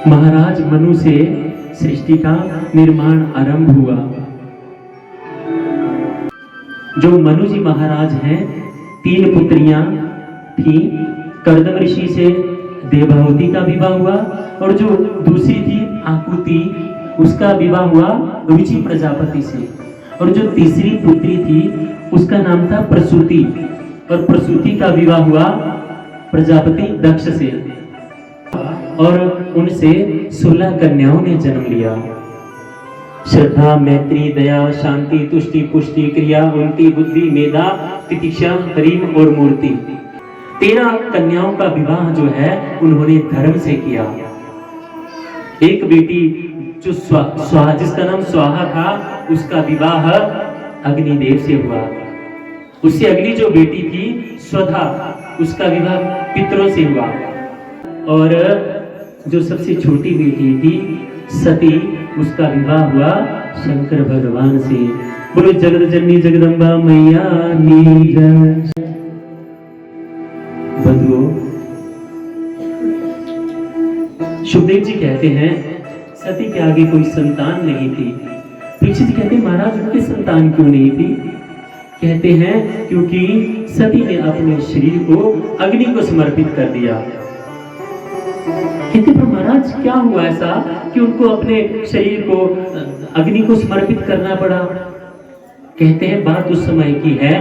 महाराज मनु से सृष्टि का निर्माण आरंभ हुआ। जो मनु जी महाराज हैं, 3 पुत्रियां थी। कर्दम ऋषि से देवहूति का विवाह हुआ, और जो दूसरी थी आकुति, उसका विवाह हुआ रुचि प्रजापति से। और जो तीसरी पुत्री थी उसका नाम था प्रसूति, और प्रसूति का विवाह हुआ प्रजापति दक्ष से, और उनसे 16 कन्याओं ने जन्म लिया। श्रद्धा, मैत्री, दया, शांति, तुष्टि, पुष्टि, क्रिया, उन्नति, बुद्धि, मेधा, तितिक्षा, हरिम और मूर्ति। 13 कन्याओं का विवाह जो है उन्होंने धर्म से किया। एक बेटी जो स्वाहा, जिसका नाम स्वाहा था, उसका विवाह अग्निदेव से हुआ। उससे अगली जो बेटी थी स्वधा, उसका विवाह पितरों से हुआ। और जो सबसे छोटी बेटी थी सती, उसका विवाह हुआ शंकर भगवान से। बोलो जगत जननी जगदम्बा मैया की जय। बंधुओं, सुखदेव जी कहते हैं सती के आगे कोई संतान नहीं थी। परीक्षित जी कहते हैं महाराज उनकी संतान क्यों नहीं थी? कहते हैं क्योंकि सती ने अपने शरीर को अग्नि को समर्पित कर दिया। कहते पर महाराज क्या हुआ ऐसा कि उनको अपने शरीर को अग्नि को समर्पित करना पड़ा? कहते हैं बात उस समय की है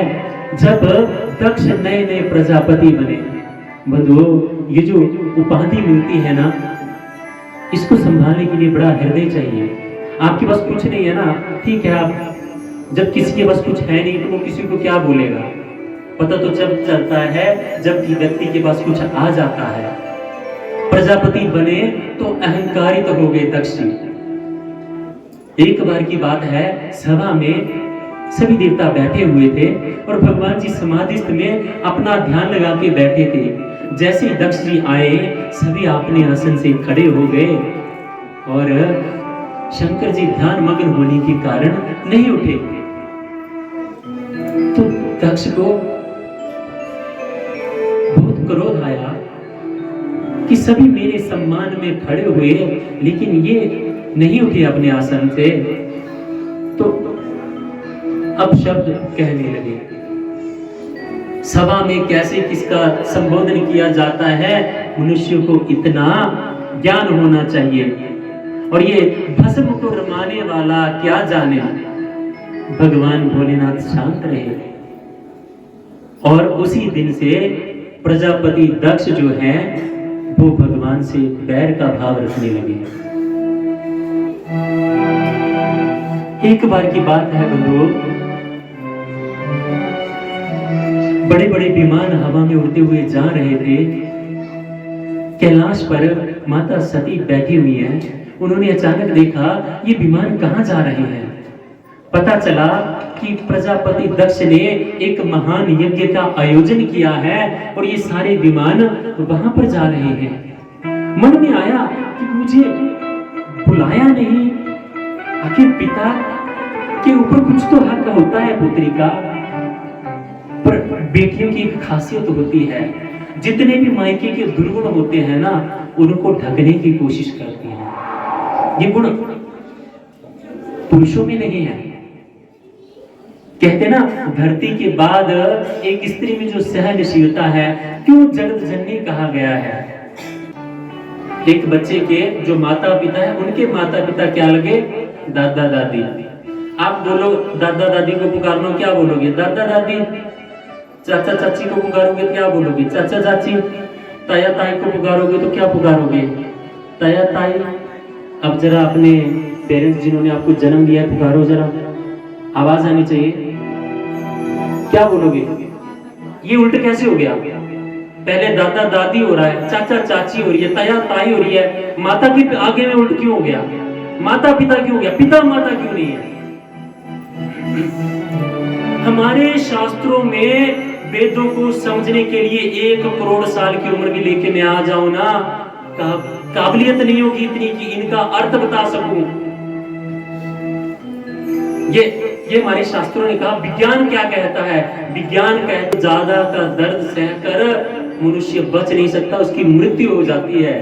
जब दक्ष नए नए प्रजापति बने। बंधुओं, ये जो उपाधि मिलती है ना, इसको संभालने के लिए बड़ा हृदय चाहिए। आपके पास कुछ नहीं है ना, ठीक है, आप जब किसी के पास कुछ है नहीं तो वो किसी को क्या बोलेगा? पता तो जब चलता है जब व्यक्ति के पास कुछ आ जाता है। प्रजापति बने तो अहंकारित हो गए दक्ष जी। एक बार की बात है, सभा में सभी देवता बैठे हुए थे और भगवान जी समाधिस्थ में अपना ध्यान लगा के बैठे थे। जैसे ही दक्ष जी आए, सभी अपने आसन से खड़े हो गए और शंकर जी ध्यान मग्न होने के कारण नहीं उठे। तो दक्ष को बहुत क्रोध आया कि सभी मेरे सम्मान में खड़े हुए लेकिन ये नहीं उठे अपने आसन से। तो अब शब्द कहने लगे, सभा में कैसे किसका संबोधन किया जाता है, मनुष्य को इतना ज्ञान होना चाहिए। और ये भस्म को रमाने वाला क्या जाने। भगवान भोलेनाथ शांत रहे और उसी दिन से प्रजापति दक्ष जो है वो भगवान से बैर का भाव रखने लगे। एक बार की बात है बंधुओं, बड़े बड़े विमान हवा में उड़ते हुए जा रहे थे। कैलाश पर माता सती बैठी हुई हैं। उन्होंने अचानक देखा ये विमान कहां जा रहे हैं। पता चला कि प्रजापति दक्ष ने एक महान यज्ञ का आयोजन किया है और ये सारे विमान वहां पर जा रहे हैं। मन में आया कि मुझे बुलाया नहीं, आखिर पिता के ऊपर कुछ तो हक होता है पुत्री का। पर बेटियों की खासियत होती है, जितने भी मायके के दुर्गुण होते हैं ना, उनको ढकने की कोशिश करती है। ये गुण पुरुषों में नहीं है। कहते ना, धरती के बाद एक स्त्री में जो सहनशीलता है, क्यों जगत जननी कहा गया है। एक बच्चे के जो माता पिता है, उनके माता पिता क्या लगे? दादा दादी। आप बोलो दादा दादी को पुकारना, क्या बोलोगे? दादा दादी। चाचा चाची को पुकारोगे क्या बोलोगे? चाचा चाची। ताया ताई को पुकारोगे तो क्या पुकारोगे? ताया ताई। अब जरा अपने पेरेंट्स जिन्होंने आपको जन्म दिया पुकारो, जरा आवाज आनी चाहिए। क्या बोलोगे? ये उल्ट कैसे हो गया? पहले दादा दादी हो रहा है, चाचा चाची हो रही है, ताया ताई हो रही है, माता के आगे में उल्ट क्यों हो गया? माता पिता क्यों हो गया? पिता माता क्यों नहीं है? हमारे शास्त्रों में वेदों को समझने के लिए 1 करोड़ साल की उम्र भी लेके मैं आ जाऊं ना, काबिलियत नहीं होगी इतनी कि इनका अर्थ बता सकूं। ये हमारे शास्त्रों ने कहा। विज्ञान क्या कहता है? विज्ञान कहता है ज्यादा का दर्द सहकर मनुष्य बच नहीं सकता, उसकी मृत्यु हो जाती है।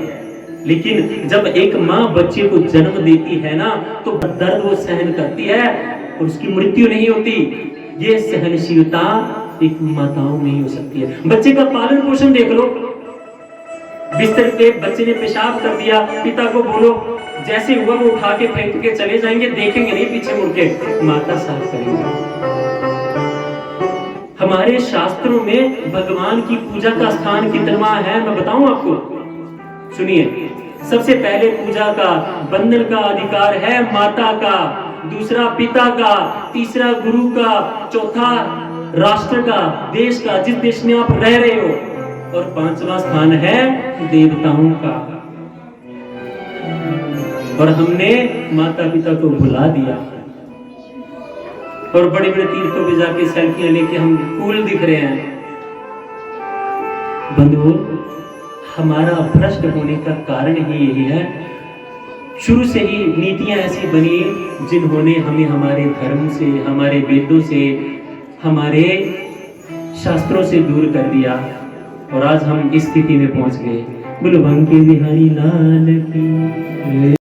लेकिन जब एक माँ बच्चे को जन्म देती है ना, तो दर्द वो सहन करती है और उसकी मृत्यु नहीं होती। ये सहनशीलता एक माताओं में ही हो सकती है। बच्चे का पालन पोषण देख लो, बिस्तर पे बच्चे ने पेशाब कर दिया, पिता को बोलो, जैसे हुआ वो उठा के फेंक के चले जाएंगे, देखेंगे नहीं पीछे मुड़ के, माता साफ करेंगे। हमारे शास्त्रों में भगवान की पूजा का स्थान कितना है मैं बताऊं आपको, सुनिए। सबसे पहले पूजा का बंधन का अधिकार है माता का, दूसरा पिता का, तीसरा गुरु का, चौथा राष्ट्र का, देश का, जिस देश में आप रह रहे हो, और पांचवा स्थान है देवताओं का। और हमने माता पिता को भुला दिया और बड़े बड़े तीर्थों पे जाके सेल्फियां लेके हम कूल दिख रहे हैं। बंधुओं, हमारा भ्रष्ट होने का कारण ही यही है। शुरू से ही नीतियां ऐसी बनी जिन्होंने हमें हमारे धर्म से, हमारे वेदों से, हमारे शास्त्रों से दूर कर दिया और आज हम इस स्थिति में पहुंच गए। बोलो बंके बिहारी लाल की।